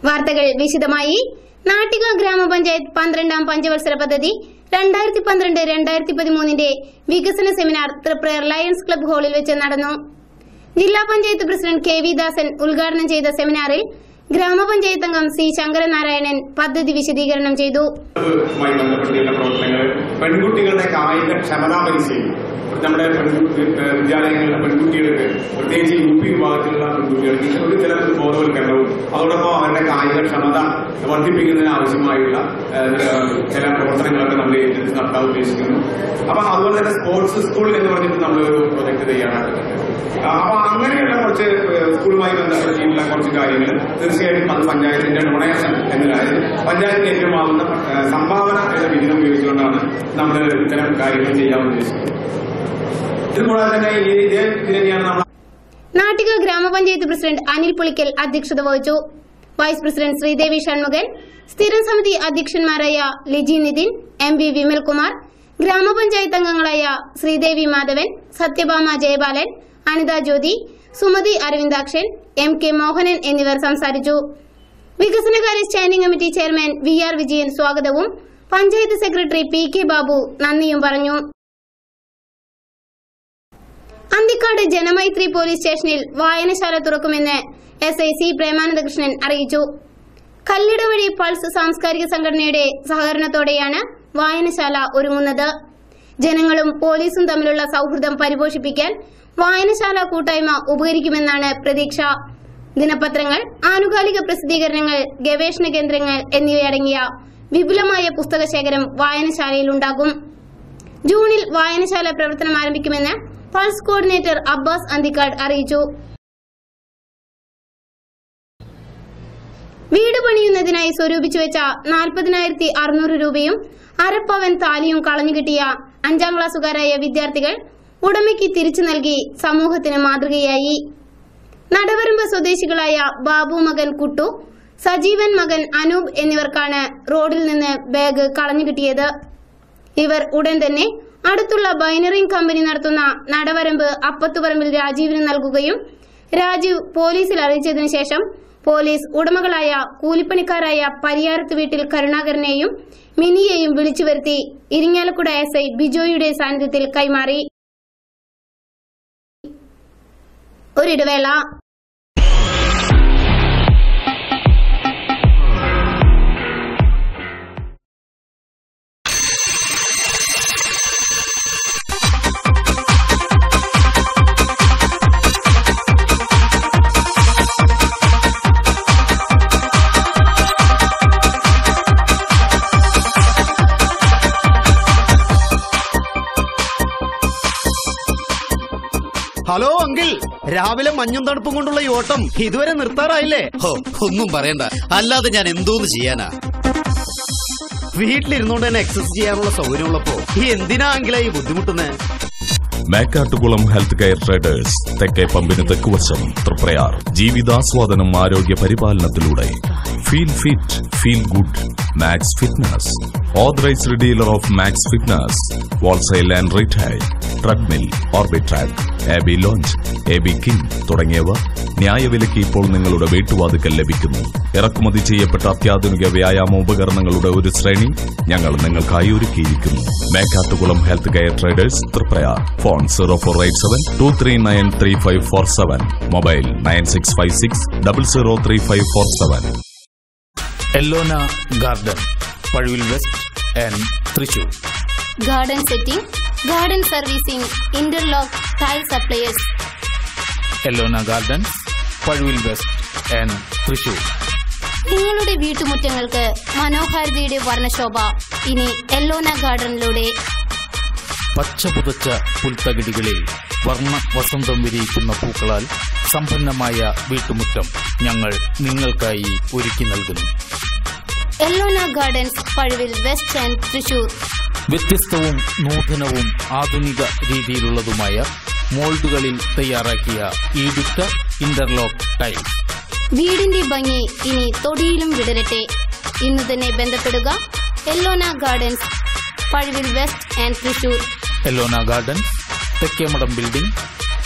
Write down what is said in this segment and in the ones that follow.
വാർത്തകൾ വിശദമായി. നാട്ടിക ഗ്രാമപഞ്ചായത്ത് 12ാം പഞ്ചവത്സര പദ്ധതി 2012-2013 വികസന സെമിനാർ തൃപ്രയർ ലയൺസ് ക്ലബ് ഹാളിൽ വെച്ച് നടന്നു. ജില്ലാ പഞ്ചായത്ത് പ്രസിഡന്റ് കെ വി ദാസൻ ഉദ്ഘാടനം ചെയ്ത സെമിനാറിൽ ഗ്രാമപഞ്ചായത്ത് അംഗം സി ശങ്കരനാരായണൻ പദ്ധതി വിശദീകരണം ചെയ്തു. പെൺകുട്ടികളുടെ കായിക ക്ഷമതാ പരിശീലനം നമ്മുടെ വിദ്യാലയങ്ങളിലെ പെൺകുട്ടികൾക്ക്, പ്രത്യേകിച്ച് യു പി വിഭാഗത്തിലുള്ള പെൺകുട്ടികൾക്ക് ഒരു ചില ബോധവൽക്കരണവും അതോടൊപ്പം അവരുടെ കായിക ക്ഷമത വർദ്ധിപ്പിക്കുന്നതിന് ആവശ്യമായുള്ള ചില പ്രവർത്തനങ്ങളൊക്കെ നമ്മൾ ഏറ്റെടുത്ത് നടത്താൻ ഉദ്ദേശിക്കുന്നു. അപ്പൊ അതുപോലെ തന്നെ സ്പോർട്സ് സ്കൂൾ എന്ന് പറഞ്ഞിട്ട് നമ്മളൊരു പ്രൊജക്ട് തയ്യാറാക്കുന്നുണ്ട്. അപ്പൊ അങ്ങനെയുള്ള കുറച്ച് സ്കൂളുമായി ബന്ധപ്പെട്ടിട്ടുള്ള കുറച്ച് കാര്യങ്ങൾ തീർച്ചയായിട്ടും അത് പഞ്ചായത്തിന്റെ ഡൊണേഷൻ എന്നതായത് പഞ്ചായത്തിന് ലഭ്യമാകുന്ന സംഭാവന എന്ന വിഹിതം ഉപയോഗിച്ചുകൊണ്ടാണ് നമ്മൾ ഇത്തരം കാര്യങ്ങൾ ചെയ്യാൻ ഉദ്ദേശിക്കുന്നത്. ഇതുകൂടാതെ തന്നെ ഇതേ തന്നെയാണ് നമ്മൾ നാട്ടിക ഗ്രാമപഞ്ചായത്ത് പ്രസിഡന്റ് അനിൽ പുളിക്കൽ അധ്യക്ഷത വഹിച്ചു. വൈസ് പ്രസിഡന്റ് ശ്രീദേവി ഷൺമുഖൻ, സ്ഥിരം സമിതി അധ്യക്ഷന്മാരായ ലിജി നിതിൻ, എം വി വിമൽകുമാർ, ഗ്രാമപഞ്ചായത്ത് അംഗങ്ങളായ ശ്രീദേവി മാധവൻ, സത്യഭാമ ജയപാലൻ, അനിത ജ്യോതി, സുമതി അരവിന്ദാക്ഷൻ, എം കെ മോഹനൻ എന്നിവർ സംസാരിച്ചു. വികസനകാര്യ standing committee chairman V R Vijayan സ്വാഗതവും panchayat secretary P K Babu നന്ദിയും പറഞ്ഞു. അന്തിക്കാട് ജനമൈത്രി പോലീസ് സ്റ്റേഷനിൽ വായനശാല തുറക്കുമെന്ന് SI സി പ്രേമാനന്ദകൃഷ്ണൻ അറിയിച്ചു. കല്ലിട വഴി പൾസ് സാംസ്കാരിക സംഘടനയുടെ സഹകരണത്തോടെയാണ് വായനശാല ഒരുങ്ങുന്നത്. ജനങ്ങളും പോലീസും തമ്മിലുള്ള സൌഹൃദം പരിപോഷിപ്പിക്കാൻ വായനശാല കൂട്ടായ്മ ഉപകരിക്കുമെന്നാണ് പ്രതീക്ഷ. ദിനപത്രങ്ങൾ, ആനുകാലിക പ്രസിദ്ധീകരണങ്ങൾ, ഗവേഷണ കേന്ദ്രങ്ങൾ എന്നിവയടങ്ങിയ വിപുലമായ പുസ്തകശേഖരം വായനശാലയിലുണ്ടാകും. ജൂണിൽ വായനശാല പ്രവർത്തനം ആരംഭിക്കുമെന്ന് പൾസ് കോർഡിനേറ്റർ അബ്ബാസ് അന്തിക്കാട് അറിയിച്ചു. വീട് പണിയുന്നതിനായി സ്വരൂപിച്ചു വെച്ച 40,600 രൂപയും അരപ്പവൻ താലിയും കളഞ്ഞുകിട്ടിയ 5ാം ക്ലാസ്സുകാരായ വിദ്യാർത്ഥികൾ ഉടമയ്ക്ക് തിരിച്ചു നൽകി സമൂഹത്തിന് മാതൃകയായി. നടവരമ്പ് സ്വദേശികളായ ബാബു മകൻ കുട്ടു, സജീവൻ മകൻ അനൂപ് എന്നിവർക്കാണ് റോഡിൽ നിന്ന് ബാഗ് കളഞ്ഞുകിട്ടിയത്. ഇവർ ഉടൻ തന്നെ അടുത്തുള്ള ബൈനറിംഗ് കമ്പനി നടത്തുന്ന നടവരമ്പ് അപ്പത്തുപറമ്പിൽ രാജീവിന് നൽകുകയും രാജീവ് പോലീസിൽ അറിയിച്ചതിനു ശേഷം പോലീസ് ഉടമകളായ കൂലിപ്പണിക്കാരായ പരിയാരത്ത് വീട്ടിൽ കരുണാകരനെയും മിനിയെയും വിളിച്ചു വരുത്തി ഇരിങ്ങാലക്കുട SI ബിജോയുടെ സാന്നിധ്യത്തിൽ കൈമാറി. ഒരിടവേള. ഹലോ അങ്കിൾ, രാവിലെ മഞ്ഞും തണുപ്പും കൊണ്ടുള്ള ഈ ഓട്ടം ഇതുവരെ നിർത്താറായില്ലേ? ഒന്നും പറയണ്ട, അല്ലാതെ ഞാൻ എന്തോന്ന് ചെയ്യാനാ? വീട്ടിലിരുന്നോണ്ട് തന്നെ എക്സസൈസ് ചെയ്യാനുള്ള സൗകര്യമുള്ളപ്പോ എന്തിനാ അങ്കിളെ ഈ ബുദ്ധിമുട്ടുന്നേ? മേക്കാട്ടുകുളം ഹെൽത്ത് കെയർ ട്രേഡേഴ്സ്, തെക്കേ പമ്പിന് തെക്കുവശം, തൃപ്രയാർ. ജീവിതാസ്വാദനം ആരോഗ്യ പരിപാലനത്തിലൂടെ. Feel fit, feel good. Max Fitness, authorised dealer of Max Fitness, wholesale and retail. Treadmill, Orbitrek, AB lounge, AB king തുടങ്ങിയവ ന്യായവിലയ്ക്ക് ഇപ്പോൾ നിങ്ങളുടെ വീട്ടുവാതിക്കൽ ലഭിക്കുന്നു. ഇറക്കുമതി ചെയ്യപ്പെട്ട അത്യാധുനിക വ്യായാമ ഉപകരണങ്ങളുടെ ഒരു ശ്രേണി ഞങ്ങൾ നിങ്ങൾക്കായി ഒരുക്കിയിരിക്കുന്നു. Mekkattukulam health care traders, Triprayar. Phone 0487239347. Mobile 9656003547. Ellona garden, Pazhuvil west and Thrissur. Garden setting, garden servicing, interlock, tile suppliers. Ellona garden, Pazhuvil west and Thrissur. നിങ്ങളുടെ വീട്ടുമുറ്റങ്ങൾക്ക് മനോഹാരിതയുടെ വർണ്ണശോഭ ഇനി എല്ലോന ഗാർഡനിലൂടെ. പച്ച പുതച്ച പുൽത്തകിടികളിൽ വർണ്ണ വസന്തം വിരിയിക്കുന്ന പൂക്കളാൽ സമ്പന്നമായ വീട്ടുമുറ്റം ഞങ്ങൾ നിങ്ങൾക്കായി ഒരുക്കി നൽകുന്നു. Ellona gardens, Pazhuvil west and Thrissur. വ്യത്യസ്തവും നൂതനവും ആധുനിക രീതിയിലുള്ളതുമായ മോൾഡുകളിൽ തയ്യാറാക്കിയ ഈടുറ്റ ഇന്റർലോക്ക് ടൈൽസ്. വീടിന്റെ ഭംഗി ഇനി തൊടിയിലും വിടരട്ടെ. ഇന്ന് തന്നെ ബന്ധപ്പെടുക. Ellona gardens, Pazhuvil west and Thrissur. Ellona gardens, Thekkemadom building,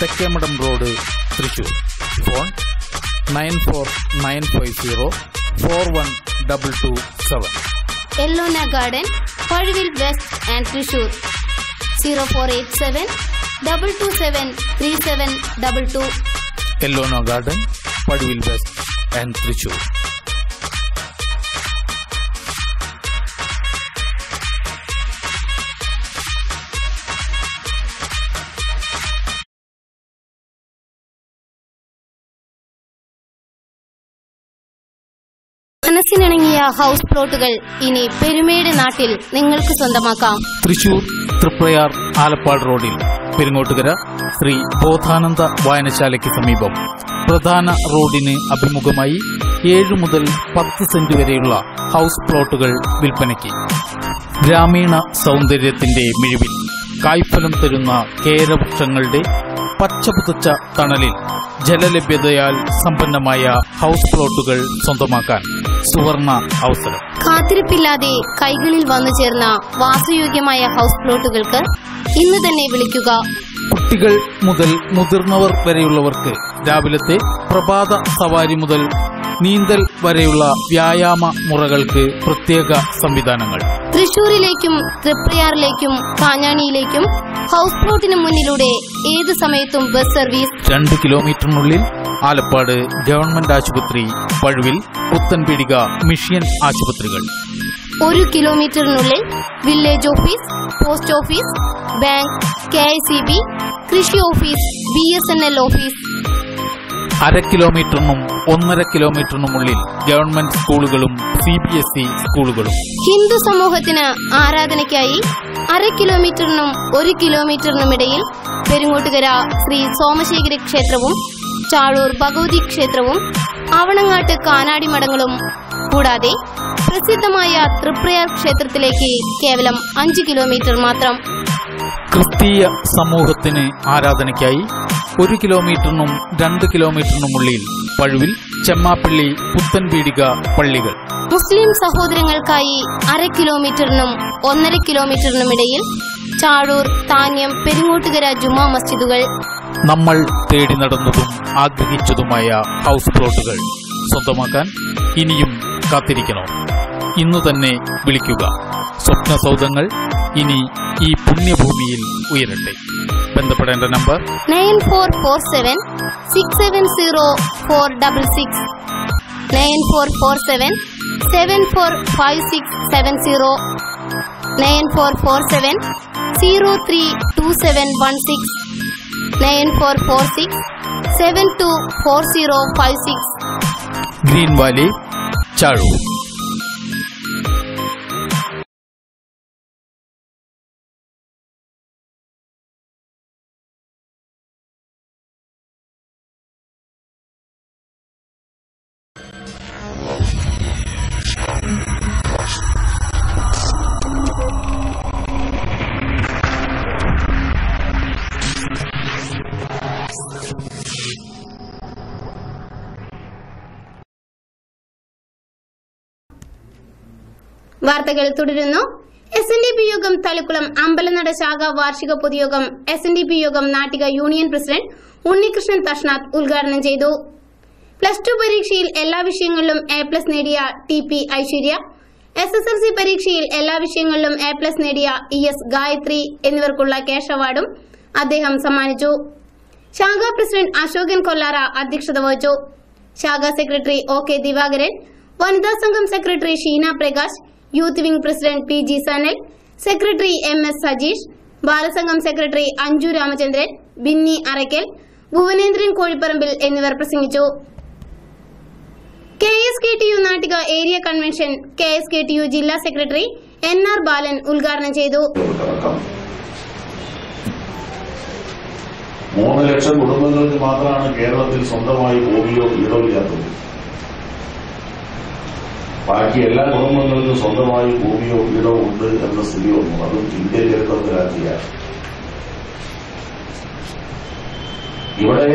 Thekkemadom road, Thrissur. Phone 94950 4127. Ellona Garden, Paduvil West and Thrissur 0487 227 3722. Ellona Garden, Paduvil West and Thrissur. മനസ്സിനിണങ്ങിയ ഹൗസ് പ്ലോട്ടുകൾ ഇനി പെരുമേട് നാട്ടിൽ നിങ്ങൾക്ക് സ്വന്തമാക്കാം. തൃശൂർ തൃപ്രയാർ ആലപ്പാട് റോഡിൽ പെരുങ്ങോട്ടുകര ശ്രീ ബോധാനന്ദ വായനശാലയ്ക്ക് സമീപം പ്രധാന റോഡിന് അഭിമുഖമായി 7 മുതൽ 10 സെന്റ് വരെയുള്ള ഹൗസ് പ്ലോട്ടുകൾ വിൽപ്പനയ്ക്ക്. ഗ്രാമീണ സൗന്ദര്യത്തിന്റെ മിഴിവിൽ കായ്ഫലം തരുന്ന കേരവൃക്ഷങ്ങളുടെ പച്ചപുതച്ച തണലിൽ ജലലഭ്യതയാൽ സമ്പന്നമായ ഹൗസ് പ്ലോട്ടുകൾ സ്വന്തമാക്കാൻ സുവർണ അവസരം. കാത്തിരിപ്പില്ലാതെ കൈകളിൽ വന്നു ചേർന്ന വാസയോഗ്യമായ ഹൗസ് പ്ലോട്ടുകൾക്ക് ഇന്ന് തന്നെ വിളിക്കുക. കുട്ടികൾ മുതൽ മുതിർന്നവർ വരെയുള്ളവർക്ക് രാവിലത്തെ പ്രഭാത സവാരി മുതൽ നീന്തൽ വരെയുള്ള വ്യായാമ മുറകൾക്ക് പ്രത്യേക സംവിധാനങ്ങൾ. തൃശൂരിലേക്കും തൃപ്രയാറിലേക്കും കാഞ്ഞാണിയിലേക്കും ഹൗസ് പ്ലോട്ടിന് മുന്നിലൂടെ ഏത് സമയത്തും ബസ് സർവീസ്. 2 കിലോമീറ്ററിനുള്ളിൽ ആലപ്പാട് ഗവൺമെന്റ് ആശുപത്രി, പഴുവിൽ പുത്തൻപീടിക മിഷൻ ആശുപത്രികൾ. 1 കിലോമീറ്ററിനുള്ളിൽ village office, post office, bank, KICB, കൃഷി ഓഫീസ്, BSNL ഓഫീസ്. 1/2 കിലോമീറ്ററിനും 1.5 കിലോമീറ്ററിനുമുള്ളിൽ ഗവൺമെന്റ് സ്കൂളുകളും CBSE സ്കൂളുകളും. ഹിന്ദു സമൂഹത്തിന് ആരാധനയ്ക്കായി 1/2 കിലോമീറ്ററിനും 1 കിലോമീറ്ററിനുമിടയിൽ പെരുങ്ങോട്ടുകര ശ്രീ സോമശേഖര ക്ഷേത്രവും ചാഴൂർ ഭഗവതി ക്ഷേത്രവും ആവണങ്ങാട്ട് കാനാടി മഠങ്ങളും കൂടാതെ പ്രസിദ്ധമായ തൃപ്രയാർ ക്ഷേത്രത്തിലേക്ക് കേവലം 5 കിലോമീറ്റർ മാത്രം. ക്രിസ്തീയ സമൂഹത്തിന് ആരാധനയ്ക്കായി 1 കിലോമീറ്ററിനും 2 കിലോമീറ്ററിനുമുള്ളിൽ പഴുവിൽ ചെമ്മാപ്പള്ളി പുത്തൻപീടിക പള്ളികൾ. മുസ്ലിം സഹോദരങ്ങൾക്കായി 1/2 കിലോമീറ്ററിനും 1.5 കിലോമീറ്ററിനുമിടയിൽ ചാഴൂർ, താന്യം, പെരുങ്ങോട്ടുകര ജുമാ മസ്ജിദുകൾ. നമ്മൾ തേടി നടന്നതും ആഗ്രഹിച്ചതുമായ ഹൗസ് പ്ലോട്ടുകൾ സ്വന്തമാക്കാൻ ഇനിയും കാത്തിരിക്കണോ? ഇന്നു തന്നെ വിളിക്കുക. സ്വപ്ന സൗധങ്ങൾ ഇനി ഈ പുണ്യഭൂമിയിൽ ഉയരട്ടെ. ബന്ധപ്പെടേണ്ട നമ്പർ 9447 670 466 9447 745670 9447 032716 9446 724056. Green Valley, Chazhur. വാർത്തകൾ തുടരുന്നു. SNDP യോഗം തളിക്കുളം അമ്പലനട ശാഖ വാർഷിക പൊതുയോഗം SNDP യോഗം നാട്ടിക യൂണിയൻ പ്രസിഡന്റ് ഉണ്ണികൃഷ്ണൻ തഷ്നാഥ് ഉദ്ഘാടനം ചെയ്തു. +2 പരീക്ഷയിൽ എല്ലാ വിഷയങ്ങളിലും A+ നേടിയ TP ഐശ്വര്യ, SSLC പരീക്ഷയിൽ എല്ലാ വിഷയങ്ങളിലും A+ നേടിയ ES ഗായത്രി എന്നിവർക്കുള്ള ക്യാഷ് അവാർഡും അദ്ദേഹം സമ്മാനിച്ചു. ശാഖാ പ്രസിഡന്റ് അശോകൻ കൊല്ലാറ അധ്യക്ഷത വഹിച്ചു. ശാഖാ സെക്രട്ടറി OK ദിവാകരൻ, വനിതാ സംഘം secretary Sheena Prakash, youth wing president PG Sanal, secretary MS Sajeesh, ബാലസംഘം സെക്രട്ടറി അഞ്ജു രാമചന്ദ്രൻ, ബിന്നി അറയ്ക്കൽ, ഭുവനേന്ദ്രൻ കോഴിപ്പറമ്പിൽ എന്നിവർ പ്രസംഗിച്ചു. KSKTU Nattika area convention KSKTU ജില്ലാ സെക്രട്ടറി NR ബാലൻ ഉദ്ഘാടനം ചെയ്തു. 3 ലക്ഷം കുടുംബങ്ങൾക്ക് മാത്രമാണ് കേരളത്തിൽ സ്വന്തമായി ഭൂമിയോ വീടോ ഇല്ലാത്തത്. ബാക്കി എല്ലാ കുടുംബങ്ങൾക്കും സ്വന്തമായി ഭൂമിയോ വീടോ ഉണ്ട് എന്ന സ്ഥിതി വന്നു. അതും ഇന്ത്യ ചരിത്രത്തിലാക്കിയാണ്. ഇവിടെ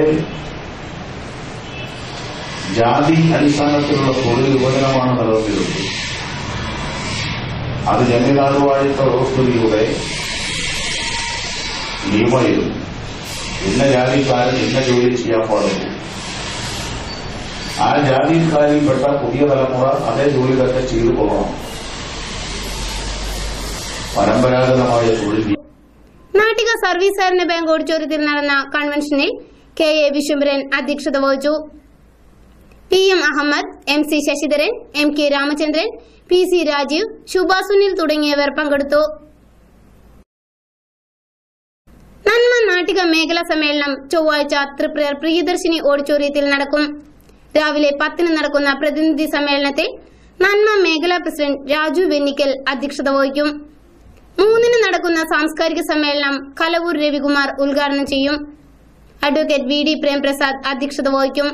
ജാതി അടിസ്ഥാനത്തിലുള്ള തൊഴിൽ വിഭജനമാണ് നിലനിന്നിരുന്നത്. അത് ജന്മിനാടുവാഴിത്ത വ്യവസ്ഥിതിയുടെ നിയമമായിരുന്നു. ഇന്ന ജാതിക്കാരൻ ഇന്ന ജോലി ചെയ്യാൻ പാടുള്ളൂ. ആ ജാതിക്കാരിൽപ്പെട്ട പുതിയ തലമുറ അതേ ജോലി തന്നെ ചെയ്തു കൊള്ളണം. പരമ്പരാഗതമായ തൊഴിൽ. നാട്ടിക സർവീസ് സഹകരണ ബാങ്ക് ഓഡിറ്റോറിയത്തിൽ നടന്ന കൺവെൻഷനിൽ KA വിശ്വംഭരൻ അധ്യക്ഷത വഹിച്ചു. PM Ahmed, MC Sasidharan, MK Ramachandran, PC Rajeev, ശുഭ സുനിൽ തുടങ്ങിയവർ പങ്കെടുത്തു. നന്മ നാട്ടിക മേഖലാ സമ്മേളനം ചൊവ്വാഴ്ച തൃപ്രയാർ പ്രിയദർശിനി ഓഡിറ്റോറിയത്തിൽ നടക്കും. രാവിലെ 10 നടക്കുന്ന പ്രതിനിധി സമ്മേളനത്തിൽ നന്മ മേഖലാ പ്രസിഡന്റ് രാജു വെന്നിക്കൽ അധ്യക്ഷത വഹിക്കും. 3 നടക്കുന്ന സാംസ്കാരിക സമ്മേളനം കലവൂർ രവികുമാർ ഉദ്ഘാടനം ചെയ്യും. അഡ്വക്കേറ്റ് VD പ്രേംപ്രസാദ് അധ്യക്ഷത വഹിക്കും.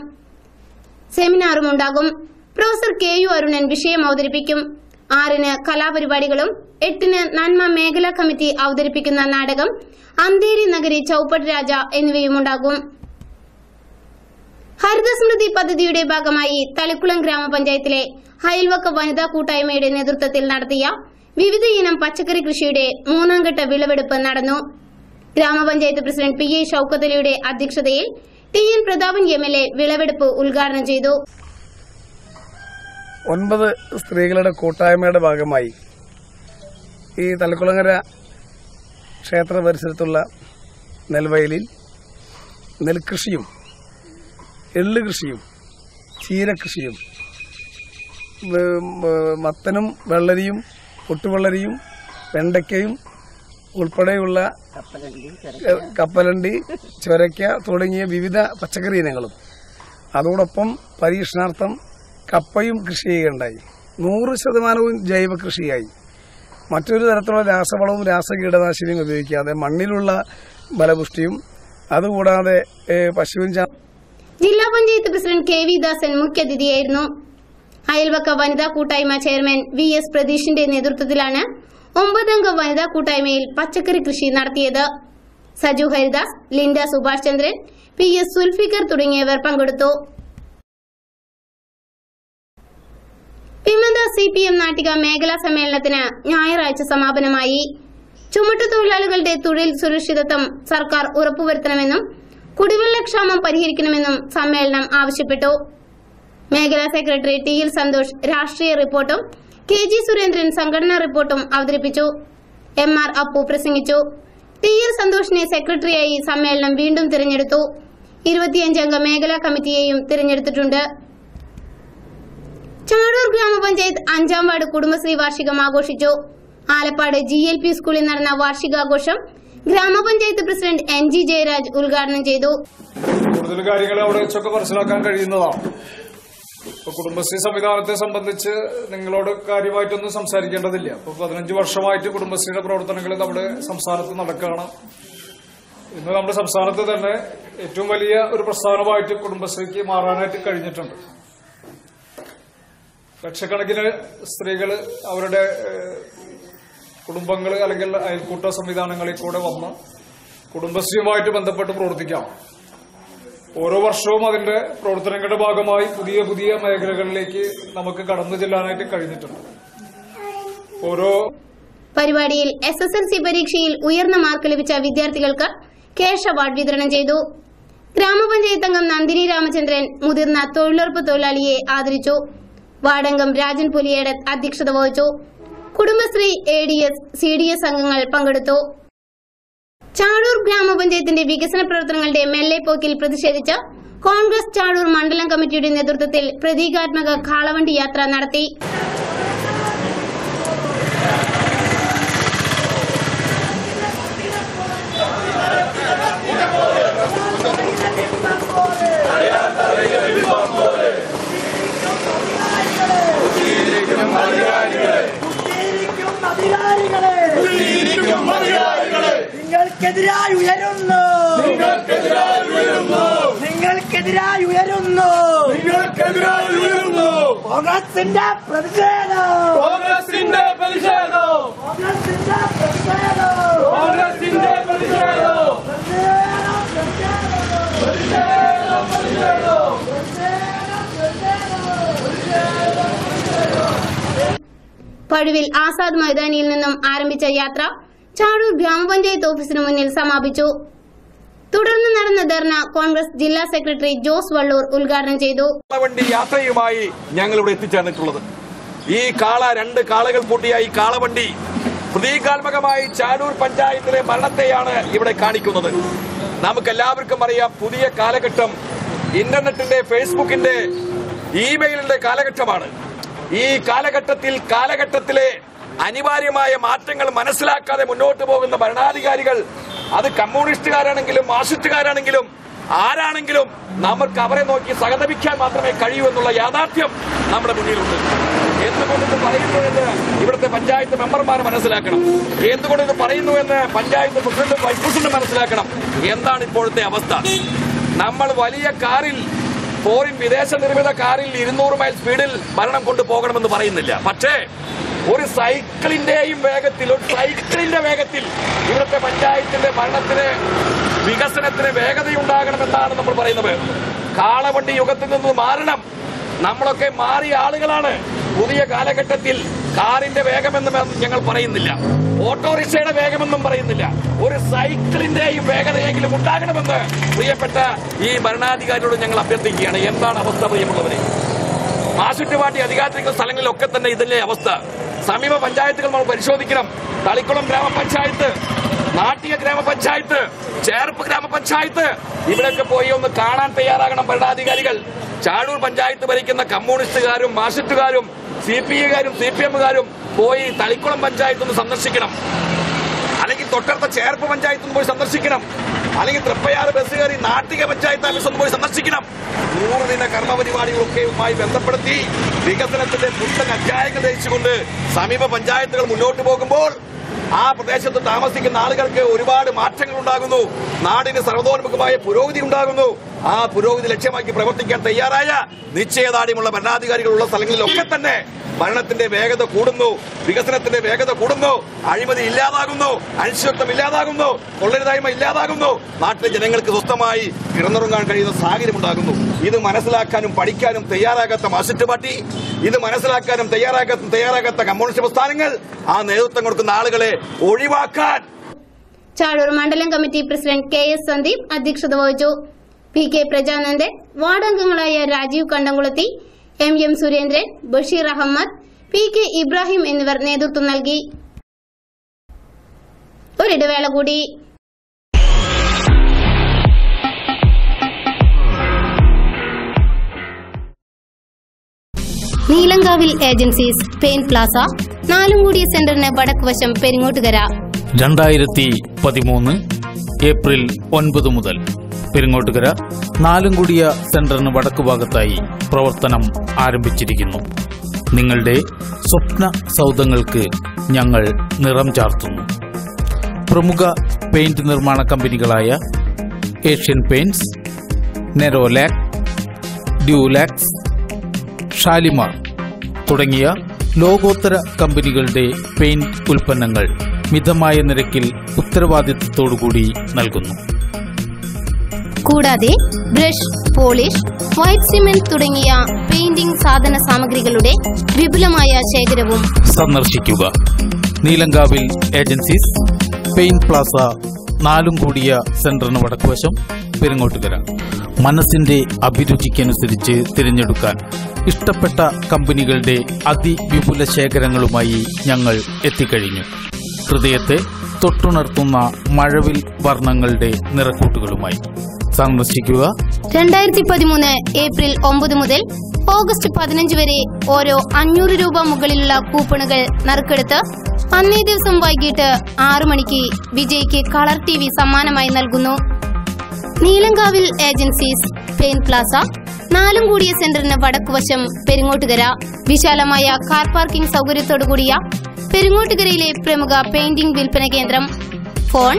സെമിനാറും ഉണ്ടാകും. പ്രൊഫസർ KU അരുണൻ വിഷയം അവതരിപ്പിക്കും. 6 കലാപരിപാടികളും 8 നന്മ മേഖലാ കമ്മിറ്റി അവതരിപ്പിക്കുന്ന നാടകം അന്തേരി നഗരി ചൌപ്പട്ട് രാജ എന്നിവയുമുണ്ടാകും. ഹരിതസ്മൃതി പദ്ധതിയുടെ ഭാഗമായി തളിക്കുളം ഗ്രാമപഞ്ചായത്തിലെ അയൽവക്ക വനിതാ കൂട്ടായ്മയുടെ നേതൃത്വത്തിൽ നടത്തിയ വിവിധ ഇനം പച്ചക്കറി കൃഷിയുടെ 3ാം ഘട്ട വിളവെടുപ്പ് നടന്നു. ഗ്രാമപഞ്ചായത്ത് പ്രസിഡന്റ് PA ഷൌക്കത്ത് അലിയുടെ അധ്യക്ഷതയിൽ TN പ്രതാപൻ MLA വിളവെടുപ്പ് ഉദ്ഘാടനം ചെയ്തു. 9 സ്ത്രീകളുടെ കൂട്ടായ്മയുടെ ഭാഗമായി ഈ തലക്കുളങ്ങര ക്ഷേത്ര പരിസരത്തുള്ള നെൽവയലിൽ നെൽകൃഷിയും എള്ള് കൃഷിയും ചീരകൃഷിയും മത്തനും വെള്ളരിയും പൊട്ടുവെള്ളരിയും വെണ്ടയ്ക്കയും ഉൾപ്പെടെയുള്ള കപ്പലണ്ടി, ചൊരയ്ക്ക തുടങ്ങിയ വിവിധ പച്ചക്കറി ഇനങ്ങളും അതോടൊപ്പം പരീക്ഷണാർത്ഥം കപ്പയും കൃഷി ചെയ്യുകയുണ്ടായി. 100% ജൈവ കൃഷിയായി. മറ്റൊരു തരത്തിലുള്ള രാസവളവും രാസകീടനാശിനിയും ഉപയോഗിക്കാതെ മണ്ണിലുള്ള ബലപുഷ്ടിയും അതുകൂടാതെ പശുവിൻ ജില്ലാ പഞ്ചായത്ത് പ്രസിഡന്റ് KV ദാസൻ മുഖ്യാതിഥിയായിരുന്നു. അയൽവക്ക വനിതാ കൂട്ടായ്മ ചെയർമാൻ VS പ്രതീഷിന്റെ നേതൃത്വത്തിലാണ് 9 അംഗ വനിതാ കൂട്ടായ്മയിൽ പച്ചക്കറി കൃഷി നടത്തിയത്. സജു ഹരിദാസ്, ലിൻഡ സുഭാഷ് ചന്ദ്രൻ, PS സുൽഫിക്കർ തുടങ്ങിയവർ പങ്കെടുത്തു. വിമത CPM നാട്ടിക മേഖലാ സമ്മേളനത്തിന് ഞായറാഴ്ച സമാപനമായി. ചുമട്ടുതൊഴിലാളികളുടെ തൊഴിൽ സുരക്ഷിതത്വം സർക്കാർ ഉറപ്പുവരുത്തണമെന്നും കുടിവെള്ളക്ഷാമം പരിഹരിക്കണമെന്നും സമ്മേളനം ആവശ്യപ്പെട്ടു. മേഖലാ സെക്രട്ടറി TL സന്തോഷ് രാഷ്ട്രീയ റിപ്പോർട്ടും KG സുരേന്ദ്രൻ സംഘടനാ റിപ്പോർട്ടും അവതരിപ്പിച്ചു. MR അപ്പു പ്രസംഗിച്ചു. TL സന്തോഷിനെ സെക്രട്ടറിയായി സമ്മേളനം വീണ്ടും തിരഞ്ഞെടുത്തു. 25 അംഗ മേഖലാ കമ്മിറ്റിയെയും തിരഞ്ഞെടുത്തിട്ടുണ്ട്. ചാടൂർ ഗ്രാമപഞ്ചായത്ത് 5ാം വാർഡ് കുടുംബശ്രീ വാർഷികം ആഘോഷിച്ചു. ആലപ്പാട് GLP സ്കൂളിൽ നടന്ന വാർഷികാഘോഷം ഗ്രാമപഞ്ചായത്ത് പ്രസിഡന്റ് NG ജയരാജ് ഉദ്ഘാടനം ചെയ്തു. കൂടുതൽ കാര്യങ്ങൾ അവിടെ വെച്ചൊക്കെ മനസ്സിലാക്കാൻ കഴിയുന്നതാണ്. ഇപ്പൊ കുടുംബശ്രീ സംവിധാനത്തെ സംബന്ധിച്ച് നിങ്ങളോട് കാര്യമായിട്ടൊന്നും സംസാരിക്കേണ്ടതില്ല. ഇപ്പൊ 15 വർഷമായിട്ട് കുടുംബശ്രീയുടെ പ്രവർത്തനങ്ങൾ നമ്മുടെ സംസ്ഥാനത്ത് നടക്കുകയാണ്. ഇന്ന് നമ്മുടെ സംസ്ഥാനത്ത് തന്നെ ഏറ്റവും വലിയ ഒരു പ്രസ്ഥാനമായിട്ട് കുടുംബശ്രീക്ക് മാറാനായിട്ട് കഴിഞ്ഞിട്ടുണ്ട്. ലക്ഷക്കണക്കിന് സ്ത്രീകൾ അവരുടെ കുടുംബങ്ങൾ അല്ലെങ്കിൽ അയൽക്കൂട്ട സംവിധാനങ്ങളിൽ കൂടെ വന്ന് കുടുംബശ്രീയുമായിട്ട് ബന്ധപ്പെട്ട് പ്രവർത്തിക്കാം. ഓരോ വർഷവും അതിന്റെ പ്രവർത്തനങ്ങളുടെ ഭാഗമായി പുതിയ പുതിയ മേഖലകളിലേക്ക് നമുക്ക് കടന്നു ചെല്ലാനായിട്ട് കഴിഞ്ഞിട്ടുണ്ട്. ഓരോ പരിപാടിയിൽ SSLC പരീക്ഷയിൽ ഉയർന്ന മാർക്ക് ലഭിച്ച വിദ്യാർത്ഥികൾക്ക് ക്യാഷ് അവാർഡ് വിതരണം ചെയ്തു. ഗ്രാമപഞ്ചായത്ത് അംഗം നന്ദിനി രാമചന്ദ്രൻ മുതിർന്ന തൊഴിലുറപ്പ് തൊഴിലാളിയെ ആദരിച്ചു. വാർഡംഗം രാജൻ പുലിയേട അധ്യക്ഷത വഹിച്ചു. കുടുംബശ്രീ ADS CDS അംഗങ്ങൾ പങ്കെടുത്തു. ചാടൂർ ഗ്രാമപഞ്ചായത്തിന്റെ വികസന പ്രവർത്തനങ്ങളുടെ മെല്ലെപ്പോക്കിൽ പ്രതിഷേധിച്ച് കോൺഗ്രസ് ചാടൂർ മണ്ഡലം കമ്മിറ്റിയുടെ നേതൃത്വത്തിൽ പ്രതീകാത്മക കാളവണ്ടി യാത്ര നടത്തി. നിങ്ങൾക്കെതിരായി ഉയരുന്നു, നിങ്ങൾക്കെതിരായി ഉയരുന്നു, നിങ്ങൾക്കെതിരായി ഉയരുന്നു കോൺഗ്രസിന്റെ പ്രതിഷേധം, കോൺഗ്രസിന്റെ പ്രതിഷേധം, കോൺഗ്രസിന്റെ പ്രതിഷേധം, കോൺഗ്രസിന്റെ പ്രതിഷേധം, പഴുവിൽ ആസാദ് മൈതാനിയിൽ നിന്നും ആരംഭിച്ച യാത്ര ചാടൂർ ഗ്രാമപഞ്ചായത്ത് ഓഫീസിന് മുന്നിൽ സമാപിച്ചു. തുടർന്ന് നടന്ന ധർണ കോൺഗ്രസ് ജില്ലാ സെക്രട്ടറി ജോസ് വള്ളൂർ ഉദ്ഘാടനം ചെയ്തു. കാളവണ്ടി യാത്രയുമായി ഞങ്ങൾ ഇവിടെ എത്തിച്ചേർന്നിട്ടുള്ളത്. ഈ രണ്ട് കാളകൾ പൂട്ടിയ ഈ കാളവണ്ടി പ്രതീകാത്മകമായി ചാടൂർ പഞ്ചായത്തിലെ മരണത്തെയാണ് ഇവിടെ കാണിക്കുന്നത്. നമുക്കെല്ലാവർക്കും അറിയാം, പുതിയ കാലഘട്ടം ഇന്റർനെറ്റിന്റെ, ഫേസ്ബുക്കിന്റെ, ഇമെയിലിന്റെ കാലഘട്ടമാണ്. ഈ കാലഘട്ടത്തിലെ അനിവാര്യമായ മാറ്റങ്ങൾ മനസ്സിലാക്കാതെ മുന്നോട്ട് പോകുന്ന ഭരണാധികാരികൾ, അത് കമ്മ്യൂണിസ്റ്റുകാരാണെങ്കിലും മാർക്സിസ്റ്റുകാരാണെങ്കിലും ആരാണെങ്കിലും, നമുക്ക് അവരെ നോക്കി സഹതപിക്കാൻ മാത്രമേ കഴിയൂ എന്നുള്ള യാഥാർത്ഥ്യം നമ്മുടെ മുന്നിലുണ്ട്. എന്തുകൊണ്ടിത് പറയുന്നു എന്ന് ഇവിടുത്തെ പഞ്ചായത്ത് മെമ്പർമാർ മനസ്സിലാക്കണം. എന്തുകൊണ്ടിത് പറയുന്നു എന്ന് പഞ്ചായത്ത് പ്രസിഡന്റും വൈസ് പ്രസിഡന്റും മനസ്സിലാക്കണം. എന്താണ് ഇപ്പോഴത്തെ അവസ്ഥ? നമ്മൾ വലിയ കാറിൽ, ഫോറിൻ വിദേശ നിർമ്മിത കാറിൽ 200 മൈൽ സ്പീഡിൽ ഭരണം കൊണ്ടുപോകണമെന്ന് പറയുന്നില്ല. പക്ഷേ ഒരു സൈക്കിളിന്റെയും വേഗത്തിൽ, ഇവിടുത്തെ പഞ്ചായത്തിന്റെ ഭരണത്തിന്, വികസനത്തിന് വേഗതയുണ്ടാകണമെന്നാണ് നമ്മൾ പറയുന്നത്. കാളവണ്ടി യുഗത്തിൽ നിന്ന് മാറണം. നമ്മളൊക്കെ മാറിയ ആളുകളാണ്. പുതിയ കാലഘട്ടത്തിൽ കാറിന്റെ വേഗമെന്നും ഞങ്ങൾ പറയുന്നില്ല, ഓട്ടോറിക്ഷയുടെ വേഗമെന്നും പറയുന്നില്ല. ഒരു സൈക്കിളിന്റെയും വേഗതയെങ്കിലും ഉണ്ടാകണമെന്ന് പ്രിയപ്പെട്ട ഈ ഭരണാധികാരികളോട് ഞങ്ങൾ അഭ്യർത്ഥിക്കുകയാണ്. എന്താണ് അവസ്ഥ പ്രിയമുള്ളവരെ? മാർക്സിസ്റ്റ് പാർട്ടി അധികാരത്തിലുള്ള സ്ഥലങ്ങളിലൊക്കെ തന്നെ ഇതിന്റെ അവസ്ഥ. സമീപ പഞ്ചായത്തുകൾ നമ്മൾ പരിശോധിക്കണം. തളിക്കുളം ഗ്രാമപഞ്ചായത്ത്, നാട്ടിക ഗ്രാമപഞ്ചായത്ത്, ചേർപ്പ് ഗ്രാമപഞ്ചായത്ത്, ഇവിടെയൊക്കെ പോയി ഒന്ന് കാണാൻ തയ്യാറാകണം ഭരണാധികാരികൾ. ചാടൂർ പഞ്ചായത്ത് ഭരിക്കുന്ന കമ്മ്യൂണിസ്റ്റുകാരും മാർക്സിസ്റ്റുകാരും CPIക്കാരും CPMകാരും പോയി തളിക്കുളം പഞ്ചായത്ത് ഒന്ന് സന്ദർശിക്കണം. അല്ലെങ്കിൽ തൊട്ടടുത്ത ചേർപ്പ് പഞ്ചായത്ത് ഒന്ന് പോയി സന്ദർശിക്കണം. അല്ലെങ്കിൽ തൃപ്പയാറ് ബസ് കയറി നാട്ടിക പഞ്ചായത്ത് ഓഫീസ് ഒന്ന് പോയി സന്ദർശിക്കണം. 100 ദിന കർമ്മപരിപാടികളൊക്കെയുമായി ബന്ധപ്പെടുത്തി വികസനത്തിന്റെ പുത്തൻ അധ്യായങ്ങൾ ധരിച്ചുകൊണ്ട് സമീപ പഞ്ചായത്തുകൾ മുന്നോട്ട് പോകുമ്പോൾ ആ പ്രദേശത്ത് താമസിക്കുന്ന ആളുകൾക്ക് ഒരുപാട് മാറ്റങ്ങൾ ഉണ്ടാകുന്നു. നാടിന് സർവ്വതോന്മുഖമായ പുരോഗതി ഉണ്ടാകുന്നു. ആ പുരോഗതി ലക്ഷ്യമാക്കി പ്രവർത്തിക്കാൻ തയ്യാറായ നിശ്ചയദാർഢ്യമുള്ള ഭരണാധികാരികളുള്ള സ്ഥലങ്ങളിലൊക്കെ തന്നെ ഭരണത്തിന്റെ വേഗത കൂടുന്നു, വികസനത്തിന്റെ വേഗത കൂടുന്നു, അഴിമതി ഇല്ലാതാകുന്നു, അനിശ്ചിതത്വം ഇല്ലാതാകുന്നു, കൊള്ളരുതായ്മ ഇല്ലാതാകുന്നു, നാട്ടിലെ ജനങ്ങൾക്ക് സ്വസ്ഥമായി കിടന്നുറങ്ങാൻ കഴിയുന്ന സാഹചര്യം ഉണ്ടാകുന്നു. ഇത് മനസ്സിലാക്കാനും പഠിക്കാനും തയ്യാറാകാത്ത മാർക്സിസ്റ്റ് പാർട്ടി, ഇത് മനസ്സിലാക്കാനും തയ്യാറാകാത്ത കമ്മ്യൂണിസ്റ്റ് പ്രസ്ഥാനങ്ങൾ, ആ നേതൃത്വം കൊടുക്കുന്ന ആളുകളെ ഒഴിവാക്കാൻ. ചാടൂർ മണ്ഡലം കമ്മിറ്റി പ്രസിഡന്റ് KS സന്ദീപ് അധ്യക്ഷത വഹിച്ചു. PK പ്രജാനന്ദൻ, വാർഡംഗങ്ങളായ രാജീവ് കണ്ടംകുളത്തി, MM സുരേന്ദ്രൻ, ബഷീർ അഹമ്മദ്, PK ഇബ്രാഹിം എന്നിവർ നേതൃത്വം നൽകി. ഒരിടവേള കൂടി. നീലങ്കാവിൽ ഏജൻസീസ് പെയിന്റ് പ്ലാസ, നാലുംകൂടിയ സെന്ററിന് വടക്കുവശം പെരിങ്ങോട്ടുകര. 2013 ഏപ്രിൽ 9 മുതൽ പെരിങ്ങോട്ടുകര നാലുംകൂടിയ സെന്ററിന് വടക്കുഭാഗത്തായി പ്രവർത്തനം ആരംഭിച്ചിരിക്കുന്നു. നിങ്ങളുടെ സ്വപ്ന സൗധങ്ങൾക്ക് ഞങ്ങൾ നിറം ചാർത്തുന്നു. പ്രമുഖ പെയിന്റ് നിർമ്മാണ കമ്പനികളായ ഏഷ്യൻ പെയിന്റ്സ്, നെരോലാക്, ഡ്യൂലാക്സ്, ഷാലിമാർ തുടങ്ങിയ ലോകോത്തര കമ്പനികളുടെ പെയിന്റ് ഉൽപ്പന്നങ്ങൾ മിതമായ നിരക്കിൽ ഉത്തരവാദിത്തത്തോടുകൂടി നൽകുന്നു. കൂടാതെ ബ്രഷ്, പോളിഷ്, വൈറ്റ് സിമെന്റ് തുടങ്ങിയ പെയിന്റിംഗ് സാധന സാമഗ്രികളുടെ വിപുലമായ ശേഖരവും. സന്ദർശിക്കുക. നീലങ്കാവിൽ ഏജൻസീസ് പെയിന്റ് പ്ലാസ, നാലുംകൂടിയ സെന്ററിന് വടക്കുവശം, പെരിങ്ങോട്ടുകര. മനസ്സിന്റെ അഭിരുചിക്കനുസരിച്ച് തിരഞ്ഞെടുക്കാൻ ഇഷ്ടപ്പെട്ട കമ്പനികളുടെ അതിവിപുല ശേഖരങ്ങളുമായി ഞങ്ങൾ എത്തിക്കഴിഞ്ഞു. ഹൃദയത്തെ തൊട്ടുണർത്തുന്ന മഴവിൽ വർണ്ണങ്ങളുടെ നിറക്കൂട്ടുകളുമായി സന്ദർശിക്കുക. 2013 ഏപ്രിൽ 9 മുതൽ ഓഗസ്റ്റ് 15 വരെ ഓരോ 500 രൂപ മുകളിലുള്ള കൂപ്പണുകൾ നറുക്കെടുത്ത് അന്നേ ദിവസം വൈകിട്ട് 6 മണിക്ക് വിജയ്ക്ക് കളർ TV സമ്മാനമായി നൽകുന്നു. നീലങ്കാവിൽ ഏജൻസീസ് പെയിന്റ് പ്ലാസ, നാലുംകൂടിയ സെന്ററിന് വടക്കുവശം, പെരിങ്ങോട്ടുകര. വിശാലമായ കാർ പാർക്കിംഗ് സൗകര്യത്തോടുകൂടിയ പെരിങ്ങോട്ടുകരയിലെ പ്രമുഖ പെയിന്റിംഗ് വിൽപ്പന കേന്ദ്രം. ഫോൺ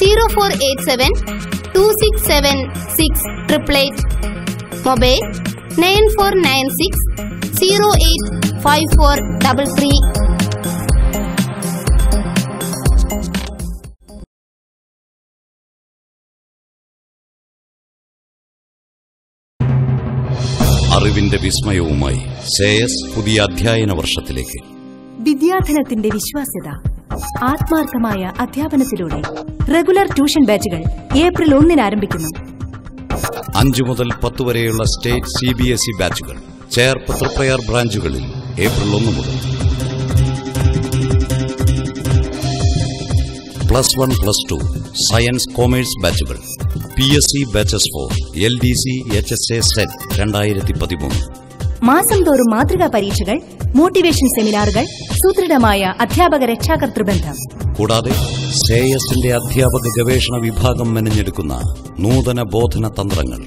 0487 267 6888. മൊബൈൽ 9496 085433. അറിവിന്റെ വിസ്മയവുമായി ശ്രേയസ് പുതിയ അധ്യയന വർഷത്തിലേക്ക്. വിദ്യാധനത്തിന്റെ വിശ്വാസ്യത, ആത്മാർത്ഥമായ അധ്യാപനത്തിലൂടെ റെഗുലർ ട്യൂഷൻ ബാച്ചുകൾ ഏപ്രിൽ 1 ആരംഭിക്കുന്നു. 5 മുതൽ 10 വരെയുള്ള സ്റ്റേറ്റ് CBSE ബാച്ചുകൾ ചേർപ്പ് തൃപ്രയാർ ബ്രാഞ്ചുകളിൽ ഏപ്രിൽ 1 മുതൽ. +1, +2 സയൻസ് കോമേഴ്സ് ബാച്ചുകൾ PSC batches for LDC HSA SET 2013. മാസം തോറും മാതൃകാ പരീക്ഷകൾ, മോട്ടിവേഷൻ സെമിനാറുകൾ, സുദൃഢമായ അധ്യാപക രക്ഷാകർതൃബന്ധം. കൂടാതെ ശ്രേയസിന്റെ അധ്യാപക ഗവേഷണ വിഭാഗം മെനഞ്ഞെടുക്കുന്ന നൂതന ബോധന തന്ത്രങ്ങൾ.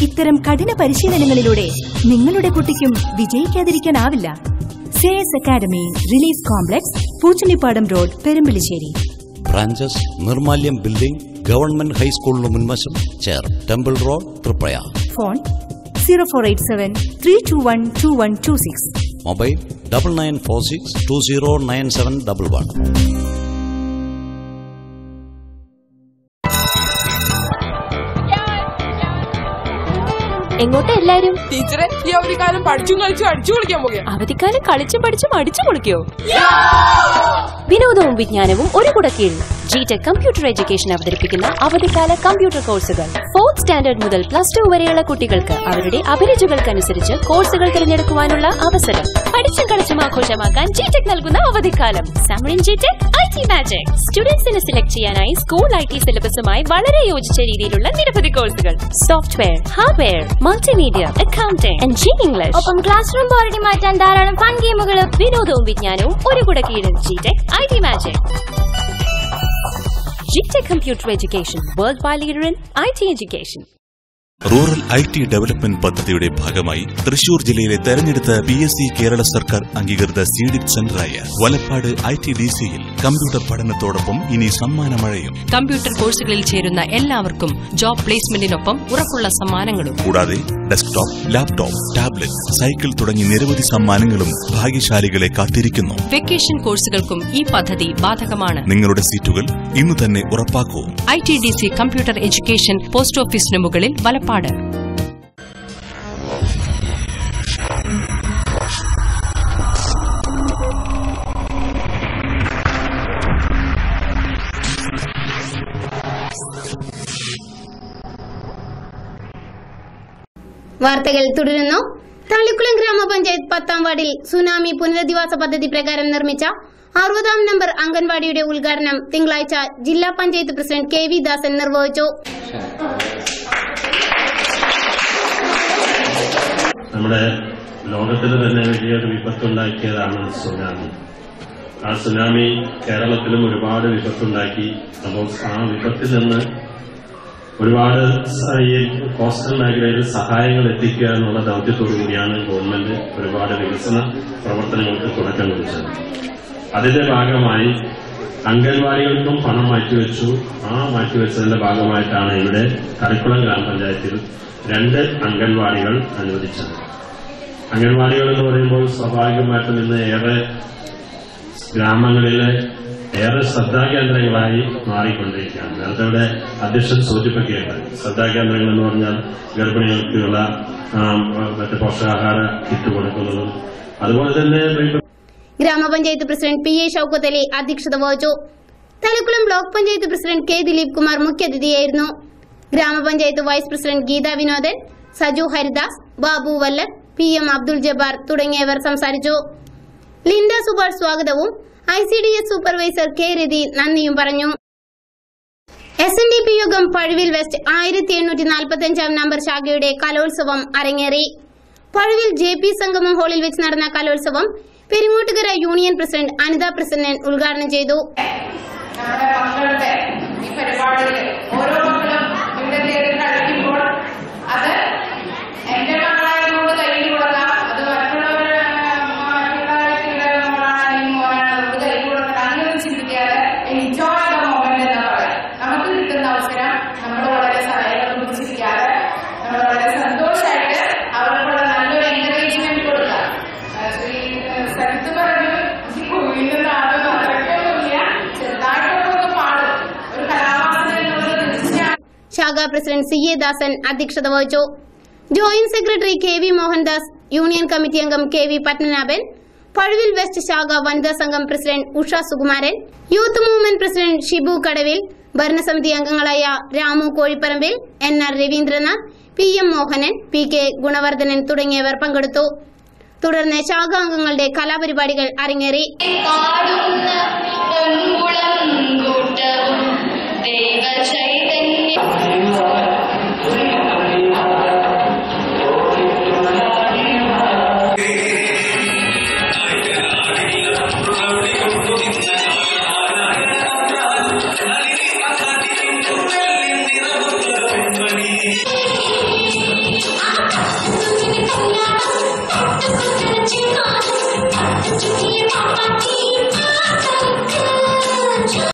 ഇത്തരം കഠിന പരിശീലനങ്ങളിലൂടെ നിങ്ങളുടെ കുട്ടിക്കും വിജയിക്കാതിരിക്കാനാവില്ല. Shreyas academy, relief complex, Poochanippadam road, Perumpilissery. Branches Nirmalyam building, government ഹൈസ്കൂളിന് മുൻവശം, Cher, temple road, Triprayar. Phone 0487-321-2126. Mobile 9946209711. എങ്ങോട്ടാ എല്ലാരും? ടീച്ചറെ, ഈ അവധിക്കാലം പഠിച്ചും കളിച്ചും അടിച്ചു പൊളിക്കാൻ പോകുക. അവധിക്കാലം കളിച്ചും പഠിച്ചും അടിച്ചു പൊളിക്കോ? വിനോദവും വിജ്ഞാനവും ഒരു കുടക്കീഴിൽ GTech കമ്പ്യൂട്ടർ എഡ്യൂക്കേഷൻ അവതരിപ്പിക്കുന്ന അവധിക്കാല കമ്പ്യൂട്ടർ കോഴ്സുകൾ. 4th സ്റ്റാൻഡേർഡ് മുതൽ +2 വരെയുള്ള കുട്ടികൾക്ക് അവരുടെ അഭിരുചികൾക്കനുസരിച്ച് കോഴ്സുകൾ തിരഞ്ഞെടുക്കുവാനുള്ള അവസരം. പഠിച്ചും കളിച്ചും ആഘോഷമാക്കാൻ GTech നൽകുന്ന അവധിക്കാലം. Summer in GTech IT magic. സ്റ്റുഡൻസിനെ സെലക്ട് ചെയ്യാനായി സ്കൂൾ IT സിലബസുമായി വളരെ യോജിച്ച രീതിയിലുള്ള നിരവധി കോഴ്സുകൾ. Software, hardware, multimedia, accounting, English. ഒപ്പം ക്ലാസ് റൂം ബോർഡിനെ മാറ്റാൻ ധാരാളം ഫൺ ഗെയിമുകളും. വിനോദവും വിജ്ഞാനവും ഒരു കുടക്കീഴിൽ GTech IT magic. GTech Computer Education, worldwide leader in IT education. Rural IT development പദ്ധതിയുടെ ഭാഗമായി തൃശൂർ ജില്ലയിലെ തെരഞ്ഞെടുത്ത PSC കേരള സർക്കാർ അംഗീകൃത സീഡിഡ് സെന്ററായ വലപ്പാട് ITDCയിൽ കമ്പ്യൂട്ടർ പഠനത്തോടൊപ്പം ഇനി സമ്മാനമഴയും. കമ്പ്യൂട്ടർ കോഴ്സുകളിൽ ചേരുന്ന എല്ലാവർക്കും ജോബ് പ്ലേസ്മെന്റിനൊപ്പം ഉറപ്പുള്ള സമ്മാനങ്ങളും. കൂടാതെ ഡെസ്ക്ടോപ്പ്, ലാപ്ടോപ്പ്, ടാബ്ലറ്റ്, സൈക്കിൾ തുടങ്ങി നിരവധി സമ്മാനങ്ങളും ഭാഗ്യശാലികളെ കാത്തിരിക്കുന്നു. വെക്കേഷൻ കോഴ്സുകൾക്കും ഈ പദ്ധതി ബാധകമാണ്. നിങ്ങളുടെ സീറ്റുകൾ ഇന്ന് തന്നെ ഉറപ്പാക്കൂ. ITDC കമ്പ്യൂട്ടർ എഡ്യൂക്കേഷൻ, പോസ്റ്റ് ഓഫീസിന് മുകളിൽ, വലപ്പാട്. വാർത്തകൾ തുടരുന്നു. തളിക്കുളം ഗ്രാമപഞ്ചായത്ത് 10ാം വാർഡിൽ സുനാമി പുനരധിവാസ പദ്ധതി പ്രകാരം നിർമ്മിച്ച 60ാം നമ്പർ അംഗൻവാടിയുടെ ഉദ്ഘാടനം തിങ്കളാഴ്ച ജില്ലാ പഞ്ചായത്ത് പ്രസിഡന്റ് KV ദാസൻ നിർവഹിച്ചു. നമ്മുടെ ലോകത്തിന് തന്നെ വലിയൊരു വിപത്തുണ്ടാക്കിയതാണ് സുനാമി. ആ സുനാമി കേരളത്തിലും ഒരുപാട് വിപത്തുണ്ടാക്കി. അപ്പോൾ ആ വിപത്തിൽ നിന്ന് ഒരുപാട് ഈ കോസ്റ്റൽ മേഖലയിൽ സഹായങ്ങൾ എത്തിക്കുക എന്നുള്ള ദൗത്യത്തോടു കൂടിയാണ് ഗവൺമെന്റ് ഒരുപാട് വികസന പ്രവർത്തനങ്ങൾക്ക് തുടക്കം കുറിച്ചത്. അതിന്റെ ഭാഗമായി അംഗൻവാടികൾക്കും പണം മാറ്റിവെച്ചു. ആ മാറ്റിവെച്ചതിന്റെ ഭാഗമായിട്ടാണ് ഇവിടെ തളിക്കുളം ഗ്രാമപഞ്ചായത്തിൽ 2 അംഗൻവാടികൾ അനുവദിച്ചത്. അംഗൻവാടികൾ എന്ന് പറയുമ്പോൾ സ്വാഭാവികമായിട്ടും ഇന്ന് ഏറെ ഗ്രാമങ്ങളിലെ ഏറെ ശ്രദ്ധാകേന്ദ്രങ്ങളായി മാറിക്കൊണ്ടിരിക്കുകയാണ്. നേരത്തെ ഇവിടെ അധ്യക്ഷൻ സൂചിപ്പിക്കുകയുണ്ട്. ശ്രദ്ധാകേന്ദ്രങ്ങൾ എന്ന് പറഞ്ഞാൽ ഗർഭിണികൾക്കുള്ള മറ്റ് പോഷകാഹാര കിറ്റ് കൊടുക്കുന്നതും അതുപോലെ തന്നെ ഗ്രാമപഞ്ചായത്ത് പ്രസിഡന്റ് PA ഷൌക്കത്ത് അലി അധ്യക്ഷത വഹിച്ചു. Thalikulam block panchayat president K Dileep Kumar മുഖ്യാതിഥിയായിരുന്നു. Grama panchayat vice president Geetha Vinodan, Saju Haridas, Babu Vallabh, PM Abdul Jabbar തുടങ്ങിയവർ സംസാരിച്ചു. ലിൻഡ സുബാഷ് സ്വാഗതവും ICDS സൂപ്പർവൈസർ K രതി നന്ദിയും പറഞ്ഞു. SNDP യോഗം പഴുവിൽ വെസ്റ്റ് 1845ാം നമ്പർ ശാഖയുടെ കലോത്സവം അരങ്ങേറി. പഴുവിൽ JP സംഗമം ഹാളിൽ വെച്ച് നടന്ന കലോത്സവം പെരിങ്ങോട്ടുകര യൂണിയൻ പ്രസിഡന്റ് അനിത പ്രസന്നൻ ഉദ്ഘാടനം ചെയ്തു. ശാഖാ പ്രസിഡന്റ് CA ദാസൻ അധ്യക്ഷത വഹിച്ചു. Joint secretary KV Mohandas, union committee അംഗം KV പത്മനാഭൻ, പഴുവിൽ വെസ്റ്റ് ശാഖ വനിതാ സംഘം president Usha Sukumaran, youth movement president Shibu കടവിൽ, ഭരണസമിതി അംഗങ്ങളായ Ramu Kozhipparambil, NR Ravindranath, PM Mohanan, PK Gunavardhanan തുടങ്ങിയവർ പങ്കെടുത്തു. തുടർന്ന് ശാഖാംഗങ്ങളുടെ കലാപരിപാടികൾ അരങ്ങേറി.